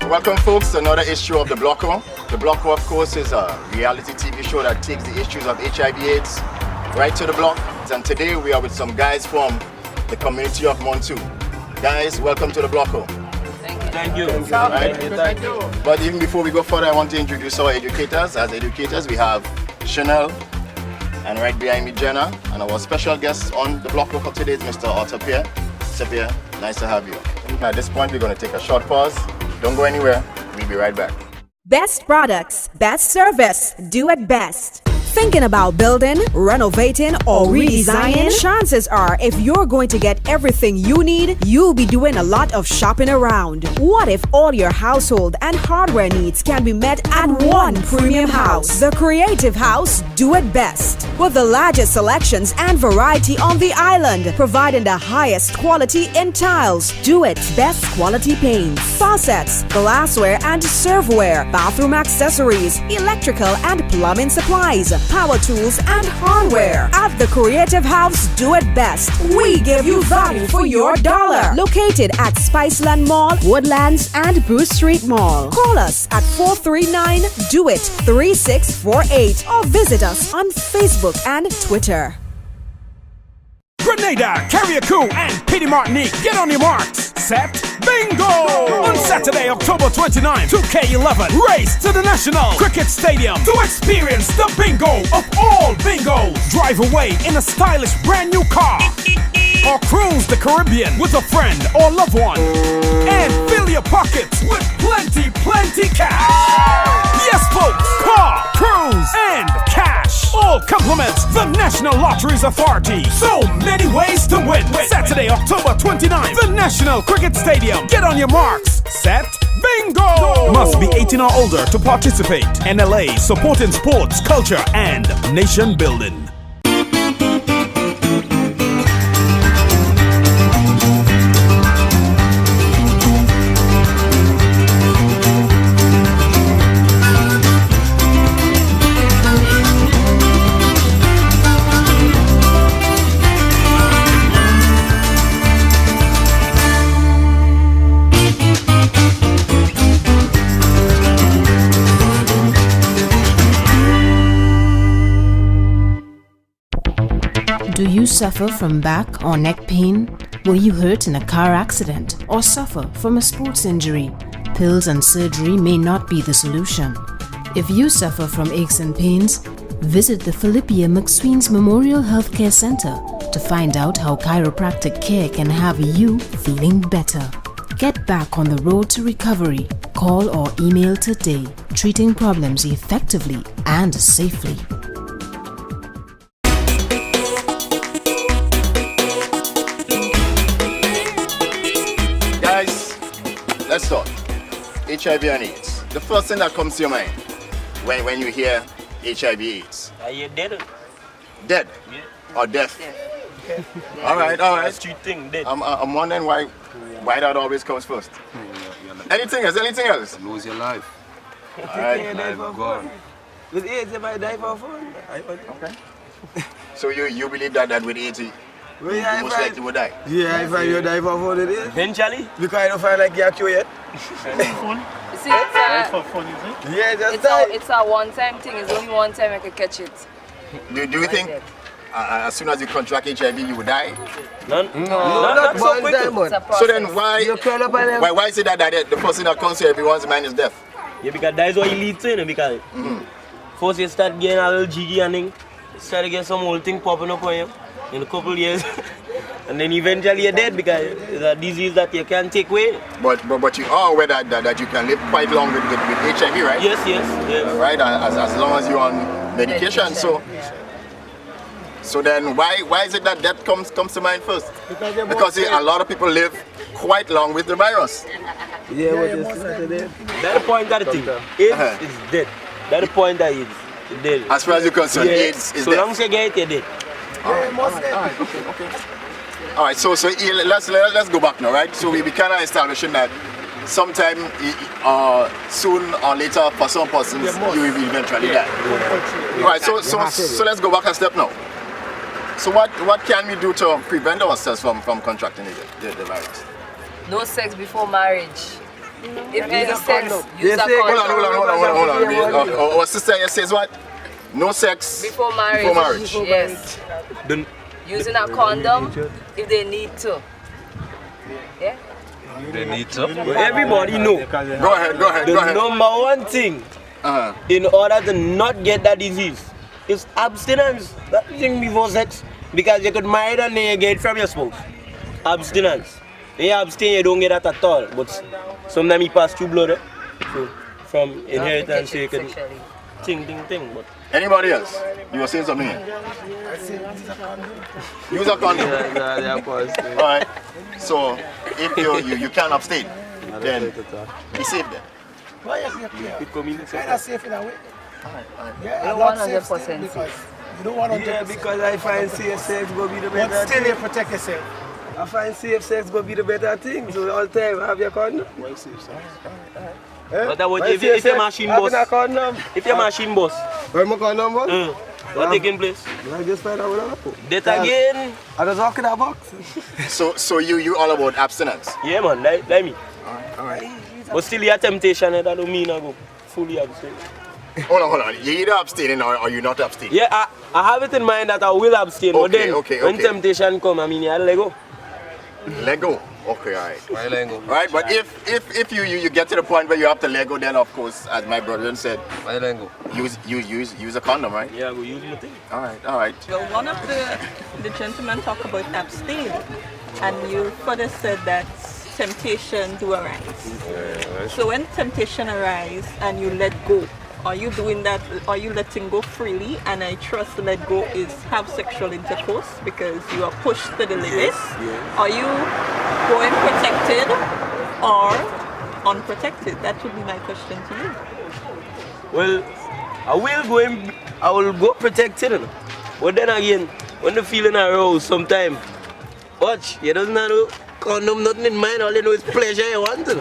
Welcome, folks, to another issue of The Blocko. The Blocko, of course, is a reality TV show that takes the issues of HIV/AIDS right to the block. And today we are with some guys from the community of Montu. Guys, welcome to The Blocko. Thank you. Thank you. But even before we go further, I want to introduce our educators. As educators, we have Chanel, and right behind me, Jenna. And our special guest on The Blocko for today is Mr. Otto Pierre. Mr. Pierre, nice to have you. At this point, we're going to take a short pause. Don't go anywhere. We'll be right back. Best products, best service, do it best. Thinking about building, renovating, or redesigning? Chances are, if you're going to get everything you need, you'll be doing a lot of shopping around. What if all your household and hardware needs can be met at one premium house? The Creative House Do It Best. With the largest selections and variety on the island, providing the highest quality in tiles. Do It Best quality paints, faucets, glassware and serveware, bathroom accessories, electrical and plumbing supplies, power tools and hardware. At the Creative House Do It Best, we give you value for your dollar. Located at Spiceland Mall, Woodlands and Bruce Street Mall. Call us at 439-DO-IT-3648 or visit us on Facebook and Twitter. Grenada, Carriacou, and Petty Martinique. Get on your marks. Set. Bingo! On Saturday, October 29, 2K11, race to the National Cricket Stadium to experience the bingo of all bingos. Drive away in a stylish brand new car or cruise the Caribbean with a friend or loved one and fill your pockets with plenty cash. Yes, folks, car, cruise, and cash. All compliments the National Lotteries Authority. So many ways to win. Saturday, October 29, the National Cricket Stadium. Get on your marks. Set. Bingo! Must be 18 or older to participate. NLA, supporting sports, culture, and nation building. Do you suffer from back or neck pain? Were you hurt in a car accident or suffer from a sports injury? Pills and surgery may not be the solution. If you suffer from aches and pains, visit the Philippia McSween's Memorial Healthcare Center to find out how chiropractic care can have you feeling better. Get back on the road to recovery. Call or email today, treating problems effectively and safely. Let's start. HIV and AIDS. The first thing that comes to your mind when you hear HIV/AIDS. Are you dead? Dead? Yeah. Or deaf? Yeah. All right. That's two things, dead. I'm wondering why that always comes first. Anything else? Lose your life. All right. Life gone. With AIDS, if I die for fun. Okay. So you believe that with AIDS, you most likely would die? Yeah, if I die for fun, it is. Eventually? Because I don't find like you're cured yet. Fun? You see, it's for fun, is it? Yeah, just die. it's a one-time thing. It's only one time I can catch it. Do you think as soon as you contract HIV, you would die? No, not so quick. So then why is it that the person that comes to everyone's mind is death? Yeah, because that's what it leads to, you know, because first you start getting a little jiggy and thing, start to get some old thing popping up on you in a couple of years. And then eventually you're dead because it's a disease that you can't take away. But you are aware that you can live quite long with HIV, right? Yes. Right, as long as you're on medication. So then why is it that death comes to mind first? Because a lot of people live quite long with the virus. Yeah, what you said. That's the point that the thing. AIDS is dead. That's the point that it's dead. As far as you're concerned, AIDS is so dead. long as you get it, you're dead. Okay. All right, so let's go back now, right? So we kind of establishing that sometime soon or later for some persons you will eventually die. All right, so let's go back a step now. So what can we do to prevent ourselves from contracting the virus? No sex before marriage. If any sex, They use a say- condom. Our sister here says what? No sex Before marriage. Before marriage. Yes. Don't- Using a condom if they need to. Yeah. They need to. Everybody know. Go ahead. The number one thing in order to not get that disease is abstinence. That thing before sex. Because you could marry and then you get it from your spouse. Abstinence. When you abstain, you don't get that at all. But sometimes you pass through blood. So from inheritance, you can ting. But Anybody else? You were saying something here? Use a condom. Alright. So if you can't abstain, then be safe then. Kind of safe in a way. You don't want 100% safe. You don't want to. Yeah, because I find safe sex go be the better But still, thing. you protect yourself. I find safe sex go be the better thing. So all the time have your condom. But that would, if your machine Having a boss, condom. if your machine boss, Where my condom was? what taking place? I just find out what happened. That again? I just walk in that box. So you all about abstinence. Yeah man, like me. Alright. But still you have temptation, that don't mean I go fully abstain. Hold on. You either abstaining or you not abstaining. Yeah, I have it in mind that I will abstain, but Okay, then okay, when okay. temptation come, I mean you have to let go. Let go. Okay, alright. Why let go? Right, but if you get to the point where you have to let go, then of course, as my brother said, Why let go? use a condom, right? Yeah, I go use my thing. Alright. Well, one of the gentlemen talk about abstain, and you further said that temptation do arise. So when temptation arise and you let go, are you doing that? Are you letting go freely? And I trust let go is have sexual intercourse because you are pushed to the limit. Are you going protected or unprotected? That would be my question to you. Well, I will go protected. You know. But then again, when the feeling aroused sometime, watch, you don't know condom nothing in mind, all you know is pleasure you want to.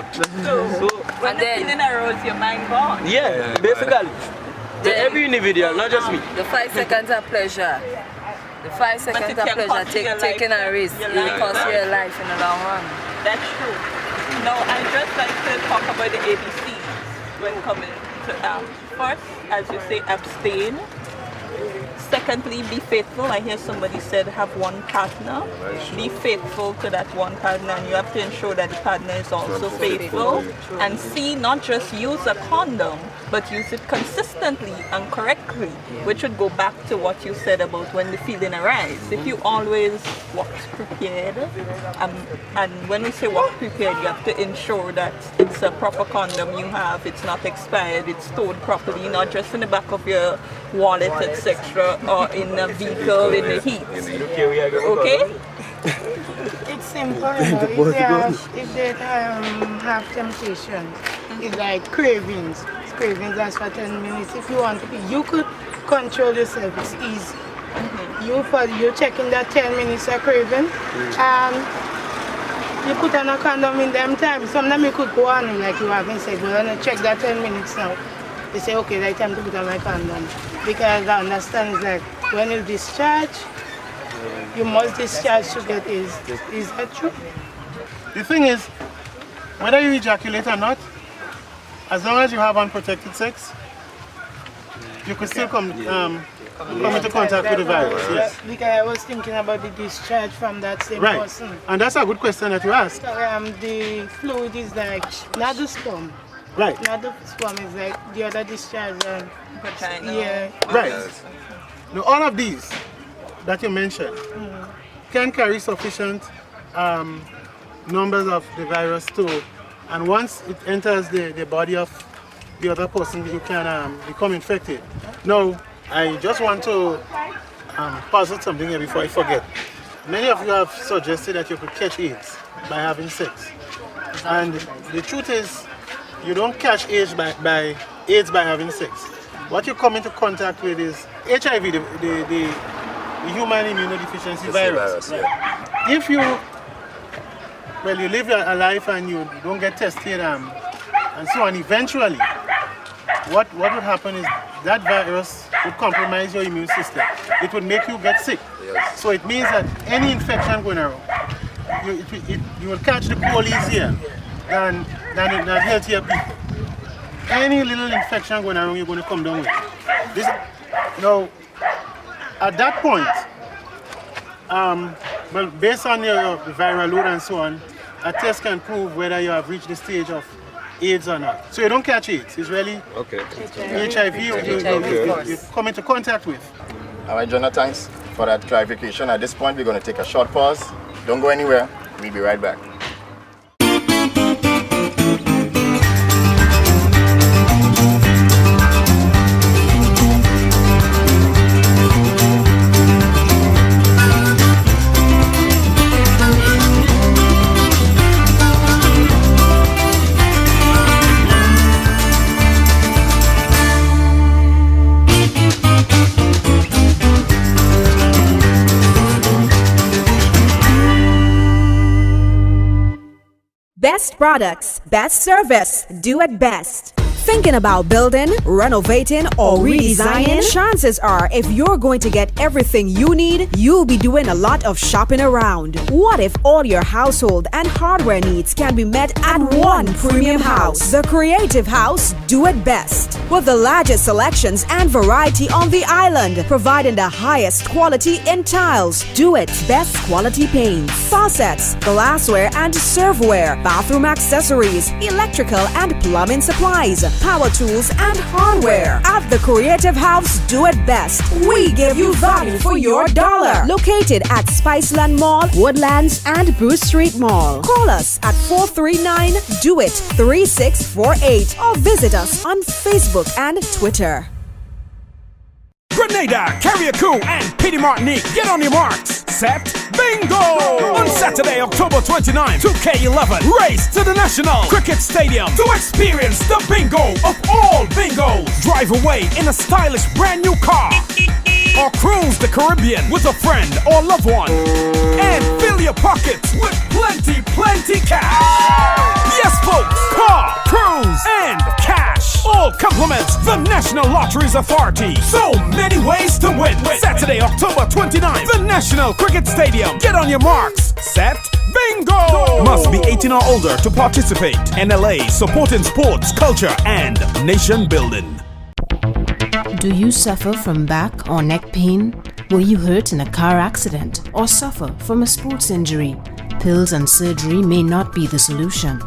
So When And the then- feeling arose, your mind gone. yeah, basically. To every individual, not just me. The 5 seconds of pleasure. The 5 seconds it of can pleasure, cost you your taking life. a risk, Your it will life. cost you your life in the long run. That's true. Now, I just like to talk about the ABCs when coming to first, as you say, abstain. Secondly, be faithful. I hear somebody said have one partner. Be faithful to that one partner, and you have to ensure that the partner is also faithful. And C, not just use a condom, but use it consistently and correctly, which would go back to what you said about when the feeling arises. If you always walk prepared, and when we say walk prepared, you have to ensure that it's a proper condom you have, it's not expired, it's stored properly, not just in the back of your wallet, etc., or in a vehicle in the heat. Okay? It's simple, you know. If they have temptation, it's like cravings. It's cravings lasts for 10 minutes. If you want to be, you could control yourself. It's easy. You checking that 10 minutes of craving, you put on a condom in them time. Sometimes you could go on like you haven't said, but when you check that 10 minutes now, you say, okay, right time to put on my condom. Because I understand it's like when you discharge, you must discharge to get is that true? The thing is, whether you ejaculate or not, as long as you have unprotected sex, you could still come into contact with the virus. Yes. Because I was thinking about the discharge from that same Right. person. And that's a good question that you asked. The fluid is like, not the sperm. Right. Not the sperm, is like the other discharge. Vagina. Yeah. Right. Now, all of these that you mentioned can carry sufficient numbers of the virus too, and once it enters the body of the other person, you can become infected. Now, I just want to posit something here before I forget. Many of you have suggested that you could catch AIDS by having sex, and the truth is, you don't catch AIDS by having sex. What you come into contact with is HIV, the human immunodeficiency virus. If you live a life and you don't get tested and so on, eventually, what would happen is that virus would compromise your immune system. It would make you get sick. So it means that any infection going around, you will catch the cold easier than than healthier people. Any little infection going around, you're going to come down with. This, now, at that point, well, based on your viral load and so on, a test can prove whether you have reached the stage of AIDS or not. So you don't catch AIDS. It's really HIV you come into contact with. All right, Jonah, thanks for that clarification. At this point, we're going to take a short pause. Don't go anywhere. We'll be right back. Best products, best service, do it best. Thinking about building, renovating, or redesigning? Chances are, if you're going to get everything you need, you'll be doing a lot of shopping around. What if all your household and hardware needs can be met at one premium house? The Creative House Do It Best. With the largest selections and variety on the island, providing the highest quality in tiles, Do It's best quality paints, faucets, glassware and serveware, bathroom accessories, electrical and plumbing supplies, power tools and hardware. At the Creative House Do It Best, we give you value for your dollar. Located at Spiceland Mall, Woodlands and Bruce Street Mall. Call us at 439-DO-IT-3648 or visit us on Facebook and Twitter. Grenada, Carriacou, and Petite Martinique. Get on your marks. Set, bingo! On Saturday, October 29, 2K11, race to the National Cricket Stadium to experience the bingo of all bingos. Drive away in a stylish brand new car. Or cruise the Caribbean with a friend or loved one. And fill your pockets with plenty cash. Yes, folks, car, cruise, and cash. All compliments the National Lotteries Authority. So many ways to win. Saturday, October 29th, the National Cricket Stadium. Get on your marks. Set, bingo! Must be 18 or older to participate. NLA, supporting sports, culture, and nation building. Do you suffer from back or neck pain? Were you hurt in a car accident or suffer from a sports injury? Pills and surgery may not be the solution.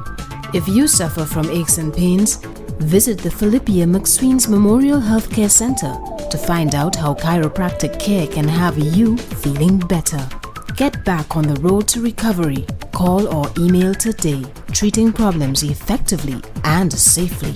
If you suffer from aches and pains, visit the Philippia McSween's Memorial Healthcare Center to find out how chiropractic care can have you feeling better. Get back on the road to recovery. Call or email today, treating problems effectively and safely.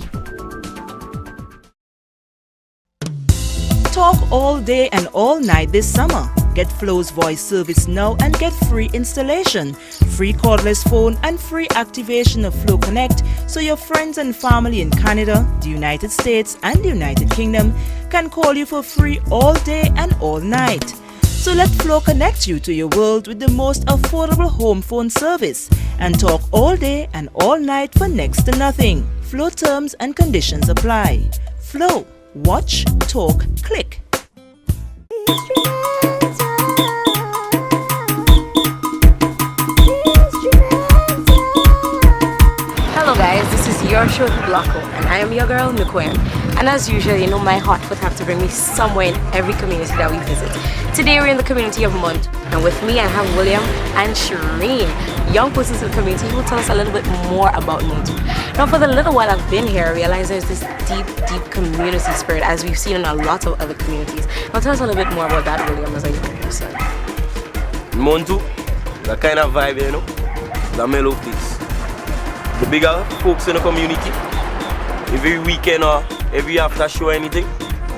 Talk all day and all night this summer. Get Flow's voice service now and get free installation, free cordless phone and free activation of Flow Connect so your friends and family in Canada, the United States and the United Kingdom can call you for free all day and all night. So let Flow connect you to your world with the most affordable home phone service and talk all day and all night for next to nothing. Flow terms and conditions apply. Flow. Watch, talk, click. Hello guys, this is your show Blocko and I am your girl Nukoyan. And as usual, you know my heart would have to bring me somewhere in every community that we visit. Today we're in the community of Mont, and with me I have William and Shireen, young persons in the community who will tell us a little bit more about Montu. Now for the little while I've been here, I realize there's this deep community spirit as we've seen in a lot of other communities. Now tell us a little bit more about that, William, as a young person. Montu, that kind of vibe, you know, the mellow place. The bigger folks in the community, every weekend or every after show or anything,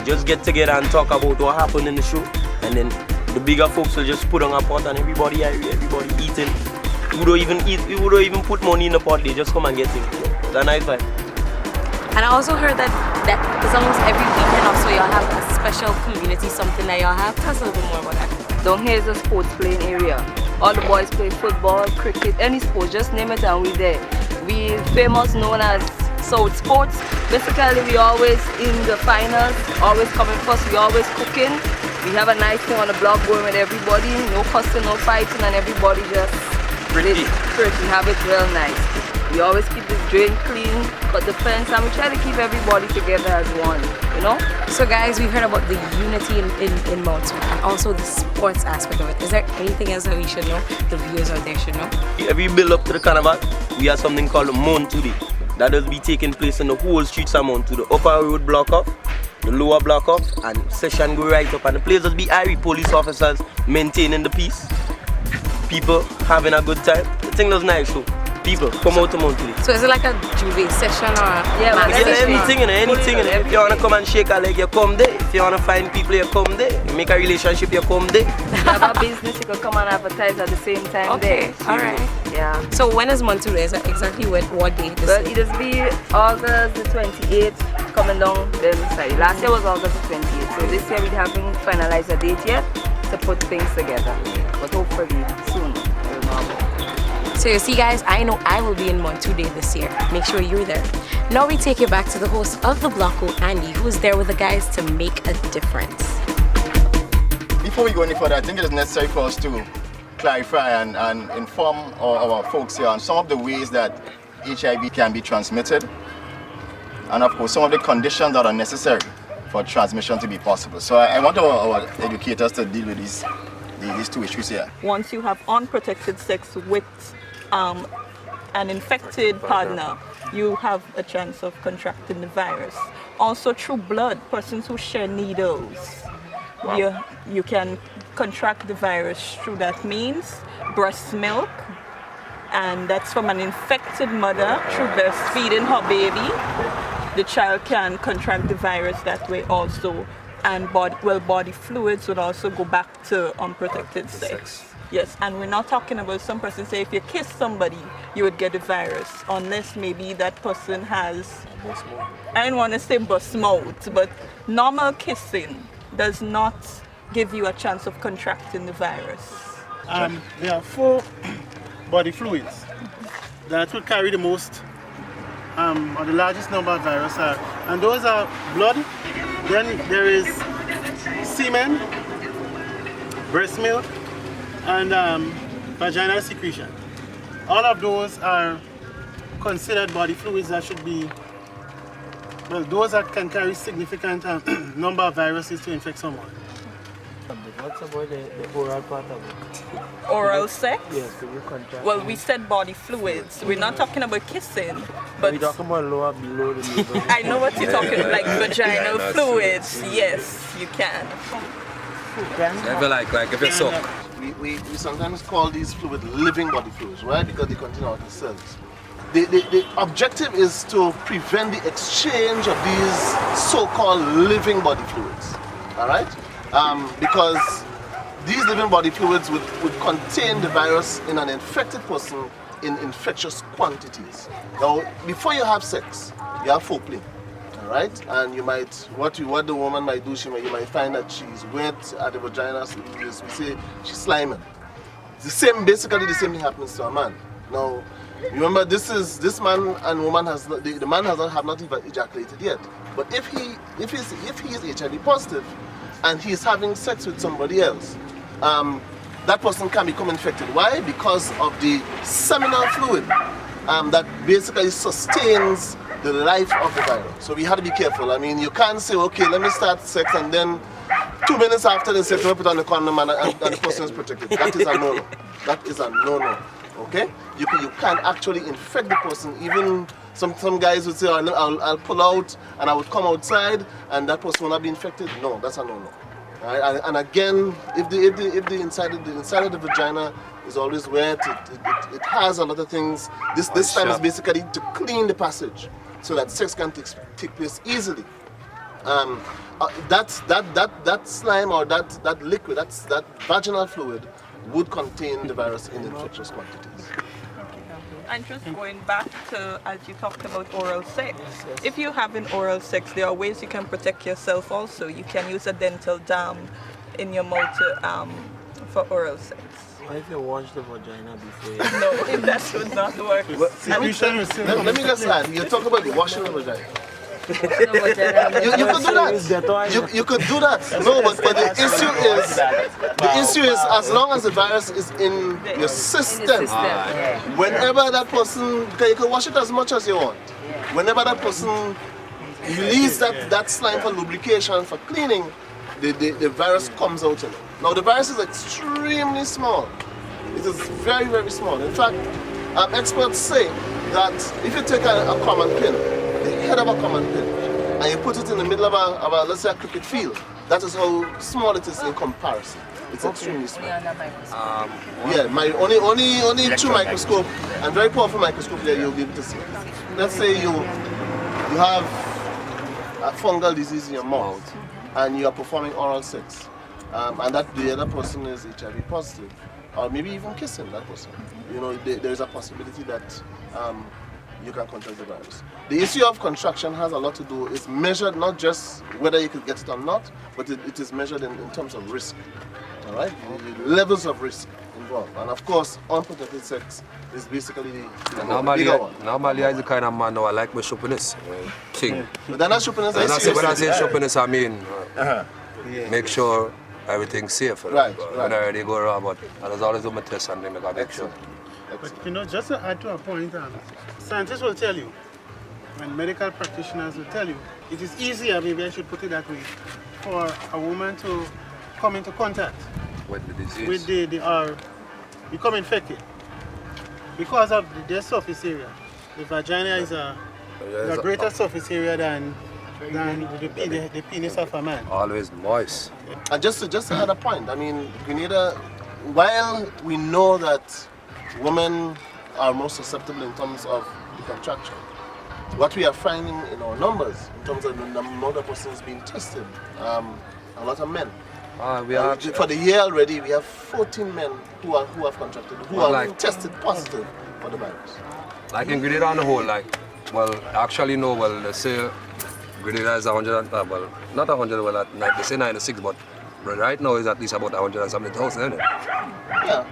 just get together and talk about what happened in the show, and then the bigger folks will just put on a pot and everybody eating. We don't even put money in the pot, they just come and get it. It's a nice vibe. And I also heard that it's almost every weekend or so y'all have a special community, something that y'all have. Tell us a little bit more about that. Down here is a sports playing area. All the boys play football, cricket, any sport, just name it and we there. We famous known as South Sports. Basically we always in the finals, always coming first, we always cooking. We have a nice thing on the block going with everybody, no cussing, no fighting, and everybody just pretty. Have it real nice. We always keep the drain clean, cut the fence, and we try to keep everybody together as one, you know? So guys, we heard about the unity in Mount Sweet and also the sports aspect of it. Is there anything else that we should know, the viewers out there should know? Every build up to the carnival, we have something called Mount today. That will be taking place in the whole streets of Mount to the upper road block off, the lower block off, and session go right up. And the place will be Irie police officers maintaining the peace. People having a good time. The thing was nice, so people come out to Mount today. So is it like a juve session or anything in it, anything in it. If you wanna come and shake a leg, you come there. If you wanna find people, you come there. You make a relationship, you come there. If you have a business, you can come and advertise at the same time there. Alright. Yeah. So when is Montude? Is that exactly what day? Well, it'll be August the 28th coming down the side. Last year was August the 28th. So this year we haven't finalized a date yet to put things together. But hopefully soon. So you see guys, I know I will be in Montude this year. Make sure you're there. Now we take you back to the host of the Blocko, Andy, who's there with the guys to make a difference. Before we go any further, I think it is necessary for us to clarify and inform our folks here on some of the ways that HIV can be transmitted, and of course some of the conditions that are necessary for transmission to be possible. So I want our educators to deal with these two issues here. Once you have unprotected sex with an infected partner, you have a chance of contracting the virus. Also through blood, persons who share needles, you can contract the virus through that means. Breast milk, and that's from an infected mother through breastfeeding her baby. The child can contract the virus that way also. And body fluids would also go back to unprotected sex. Yes, and we're not talking about some person say if you kiss somebody, you would get the virus, unless maybe that person has, I don't want to say bust mouth, but normal kissing does not give you a chance of contracting the virus. There are 4 body fluids that will carry the most or the largest number of viruses, and those are blood. Then there is semen, breast milk, and vaginal secretion. All of those are considered body fluids that should be, well, those that can carry significant number of viruses to infect someone. What's about the oral part of it? Oral sex? Yes, you contract. Well, we said body fluids. We're not talking about kissing, but we're talking about lower below the navel. I know what you're talking about, like vaginal fluids. Yes, you can. Never like if you suck. We sometimes call these fluids living body fluids, right? Because they contain all the cells. The objective is to prevent the exchange of these so-called living body fluids, all right? Because these living body fluids would contain the virus in an infected person in infectious quantities. Now, before you have sex, you have foreplay, all right? And you might, what the woman might do, you might find that she's wet at the vagina, so we say she's sliming. Basically the same thing happens to a man. Now, remember, this man and woman the man have not even ejaculated yet. But if he is HIV positive and he is having sex with somebody else, that person can become infected. Why? Because of the seminal fluid that basically sustains the life of the virus. So we have to be careful. I mean, you can't say, okay, let me start sex, and then 2 minutes after the sex, put on the condom and the person is protected. That is a no-no. That is a no-no. Okay? You can actually infect the person. Even some guys would say, I'll pull out and I would come outside and that person will not be infected. No, that's a no-no. Right? And again, if the inside of the vagina is always wet, it has a lot of things. This time is basically to clean the passage so that sex can take place easily. That slime or that liquid, that vaginal fluid would contain the virus in infectious quantities. And just going back to, as you talked about oral sex, if you have an oral sex, there are ways you can protect yourself also. You can use a dental dam in your mouth for oral sex. What if you wash the vagina before you... No, that should not work. Let me just add, you talk about the washing of the vagina. You could do that. No, but the issue is as long as the virus is in your system, whenever that person, you can wash it as much as you want. Whenever that person releases that slime for lubrication, for cleaning, the virus comes out in it. Now the virus is extremely small. It is very, very small. In fact, experts say that if you take a common pin, the head of a common pin, and you put it in the middle of a let's say a cricket field, that is how small it is in comparison. It's extremely small. Only through microscope and very powerful microscope there you'll be able to see. Let's say you have a fungal disease in your mouth and you are performing oral sex, and that the other person is HIV positive, or maybe even kissing that person. You know, there is a possibility that you can contract the virus. The issue of contraction has a lot to do, it's measured not just whether you could get it or not, but it is measured in terms of risk. All right? The levels of risk involved. And of course, unprotected sex is basically the normally I the kind of man now I like my shoppiness thing. But then that shoppiness when I say shoppiness, I mean make sure everything's safe. Right. When I already go around, but there's always do my test and make sure. But you know, just to add to a point, scientists will tell you, and medical practitioners will tell you, it is easier, maybe I should put it that way, for a woman to come into contact with the disease, with or become infected, because of their surface area. The vagina is a greater surface area than the penis of a man. Always moist. And just to add a point, I mean, Grenada, while we know that women are more susceptible in terms of the contraction, what we are finding in our numbers, in terms of the number of persons being tested, a lot of men. For the year already, we have 14 men who have contracted, who are tested positive for the virus. Like in Grenada on the whole, they say Grenada is 100, well, not 100, well, they say 96, but right now is at least about 170,000, isn't it? Yeah,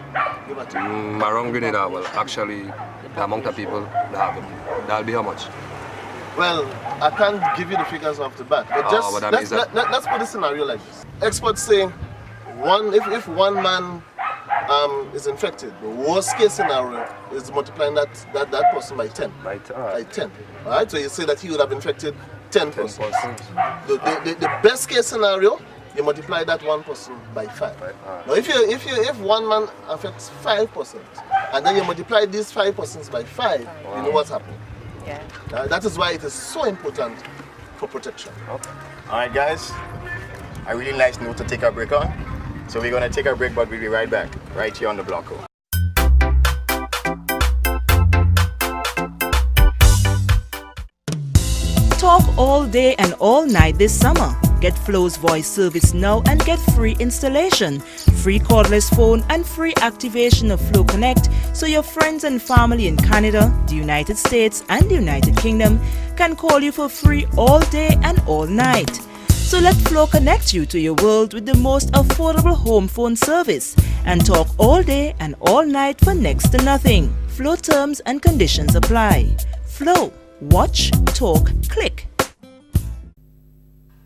give it to you. Around Grenada, well, actually, the amount of people that have it, that'll be how much? Well, I can't give you the figures off the bat, but just let's put a scenario like this. Experts say if one man is infected, the worst case scenario is multiplying that person by 10. By 10. All right, so you say that he would have infected 10 persons. The best case scenario, you multiply that one person by 5. Now, if one man affects 5 persons, and then you multiply these 5 persons by 5, you know what's happening. Yeah. That is why it is so important for protection. Okay. All right, guys. A really nice note to take a break on. So we're gonna take a break, but we'll be right back, right here on the block. Talk all day and all night this summer. Get Flow's voice service now and get free installation, free cordless phone and free activation of Flow Connect, so your friends and family in Canada, the United States and the United Kingdom can call you for free all day and all night. So let Flow connect you to your world with the most affordable home phone service and talk all day and all night for next to nothing. Flow terms and conditions apply. Flow. Watch, talk, click.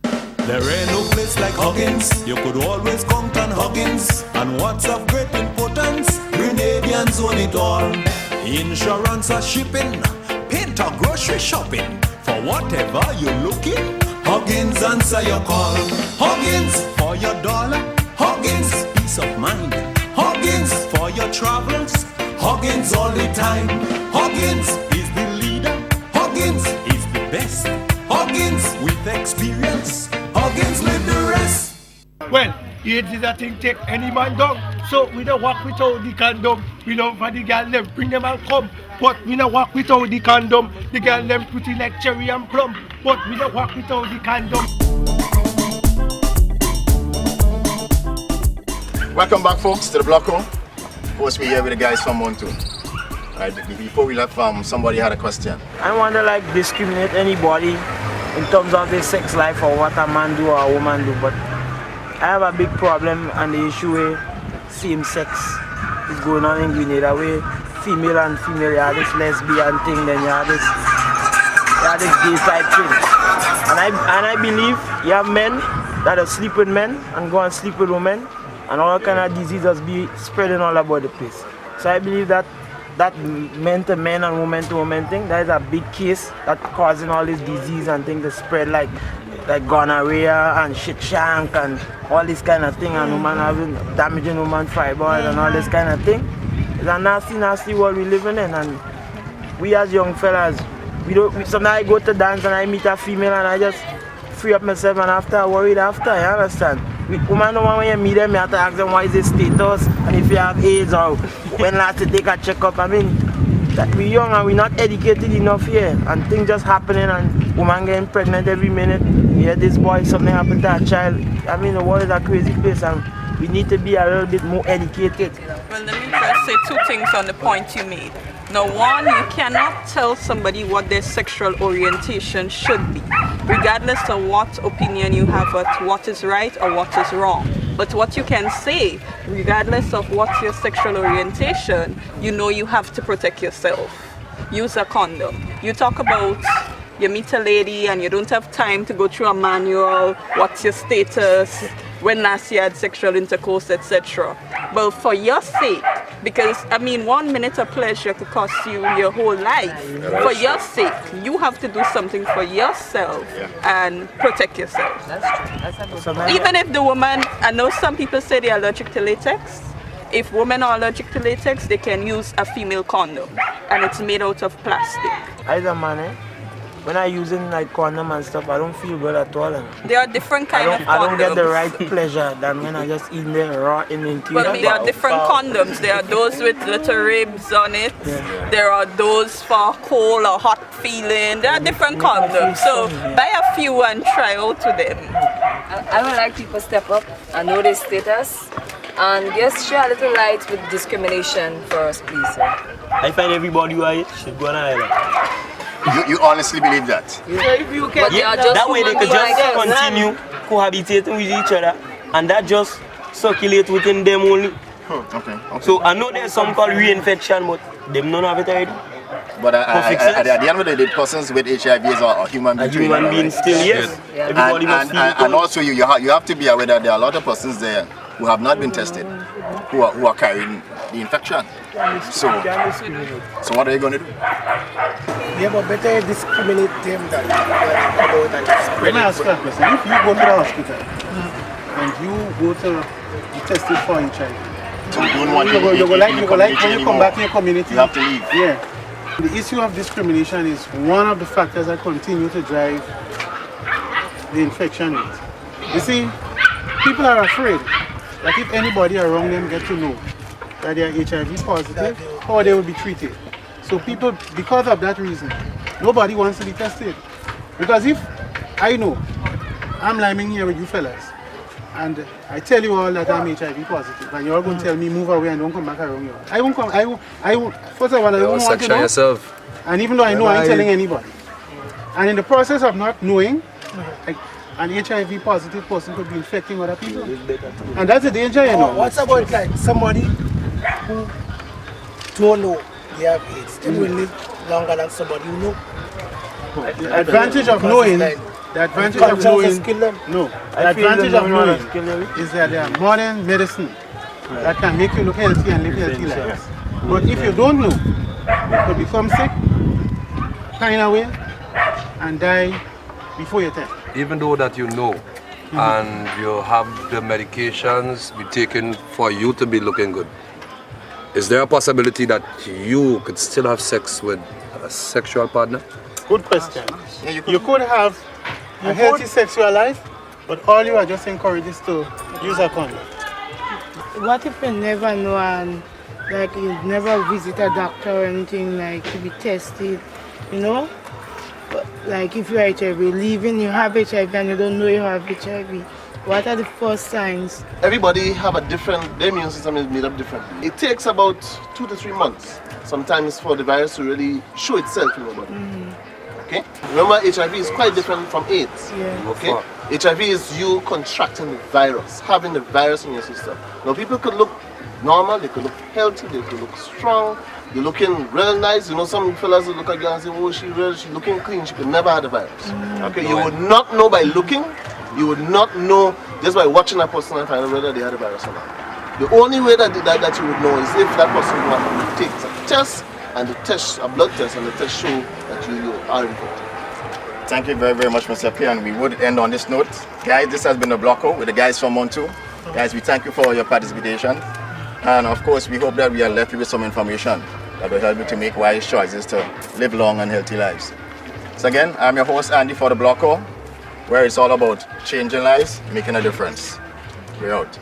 There ain't no place like Huggins. You could always count on Huggins. And what's of great importance, Grenadians own it all. Insurance or shipping, paint or grocery shopping. For whatever you're looking, Huggins answer your call. Huggins for your dollar. Huggins peace of mind. Huggins for your travels. Huggins all the time. Huggins is the leader. Huggins is the best. Huggins with experience. Huggins live the rest. Well, AIDS is a thing take any man down. So we don't walk without the condom. We don't for the girl them bring them and come. But we don't walk without the condom. The girl them pretty like cherry and plum. But we don't walk without the condom. Welcome back, folks, to the block. Of course, we're here with the guys from Montu. Right, before we left, somebody had a question. I want to discriminate anybody in terms of their sex life or what a man do or a woman do, but I have a big problem on the issue where same sex is going on in Grenada, where female and female, you have this lesbian thing, then you have this gay type thing. I believe you have men that sleep with men and go and sleep with women, and all kind of diseases be spreading all about the place. So I believe that men to men and women to women thing, that is a big case that causing all this disease and things to spread like gonorrhea and shit shank and all this kind of thing, and woman having damaging woman fibroids and all this kind of thing. It's a nasty world we living in, and we as young fellas, sometimes I go to dance and I meet a female and I just free up myself and after I worried after, you understand? Woman don't want when you meet them, you have to ask them what is their status and if you have AIDS or when last you take a checkup. I mean, that we young and we not educated enough here, and things just happening and woman getting pregnant every minute. We hear this boy, something happened to a child. I mean, the world is a crazy place and we need to be a little bit more educated. Well, let me just say two things on the point you made. Now, one, you cannot tell somebody what their sexual orientation should be, regardless of what opinion you have of what is right or what is wrong. But what you can say, regardless of what's your sexual orientation, you know you have to protect yourself. Use a condom. You talk about you meet a lady and you don't have time to go through a manual, what's your status, when last you had sexual intercourse, etc. Well, for your sake, because I mean 1 minute of pleasure could cost you your whole life. For your sake, you have to do something for yourself and protect yourself. That's true. Even if the woman, I know some people say they're allergic to latex. If women are allergic to latex, they can use a female condom, and it's made out of plastic. As a man, when I using like condom and stuff, I don't feel good at all. There are different kinds of condoms. I don't get the right pleasure than when I just eat them raw in the interior. Well, there are different condoms. There are those with little ribs on it. Yeah. There are those for cold or hot feeling. There are different condoms. So buy a few and try out with them. I would like people to step up and know their status and just share a little light with discrimination for us, please, sir. I find everybody who I should go on an island. You honestly believe that? That way they could just continue cohabitating with each other, and that just circulate within them only. Okay. So I know there's some called reinfection, but them don't have it already. But at the end of the day, persons with HIV are human beings. A human being still, yes. Everybody must feel and also you have to be aware that there are a lot of persons there who have not been tested, who are carrying the infection. So what are you going to do? Yeah, but better discriminate them than about and spread. Let me ask you a question. If you go to the hospital and you go to be tested for HIV, so you don't want you go like when you come back in your community, you have to leave. Yeah. The issue of discrimination is one of the factors that continue to drive the infection rate. You see, people are afraid that if anybody around them get to know that they are HIV positive, how they will be treated. So people, because of that reason, nobody wants to be tested. Because if I know I'm lying here with you fellas, and I tell you all that I'm HIV positive, and you're all going to tell me move away and don't come back around here, I won't come. I won't. First of all, I won't want to know. Yourself. And even though I know, I ain't telling anybody. And in the process of not knowing, an HIV positive person could be infecting other people. And that's a danger, you know. What's about like somebody who don't know they have AIDS? They will live longer than somebody who know. The advantage of knowing, is that there are modern medicine that can make you look healthy and live healthy lives. But if you don't know, you could become sick, pine away, and die before your time. Even though that you know, and you have the medications be taken for you to be looking good, is there a possibility that you could still have sex with a sexual partner? Good question. You could have a healthy sexual life, but all you are just encouraged is to use a condom. What if you never know and like you never visit a doctor or anything like to be tested, you know? But, like if you're HIV, leaving you have HIV and you don't know you have HIV. What are the first signs? Everybody have a different, their immune system is made up differently. It takes about 2 to 3 months sometimes for the virus to really show itself in your body. Okay? Remember, HIV is quite different from AIDS. Yeah. Okay? HIV is you contracting the virus, having the virus in your system. Now people could look normal, they could look healthy, they could look strong, you're looking real nice. You know, some fellas will look at you and say, oh, she's looking clean. She could never have the virus. Okay, you would not know by looking. You would not know just by watching that person and find out whether they had the virus or not. The only way that you would know is if that person takes a test, and the test, a blood test, and the test show that you are infected. Thank you very, very much, Mr. P. And we would end on this note. Guys, this has been the Bloco with the guys from Montu. Guys, we thank you for your participation. And of course, we hope that we are left with some information that will help you to make wise choices to live long and healthy lives. So again, I'm your host, Andy, for the Bloco, where it's all about changing lives, making a difference. We're out.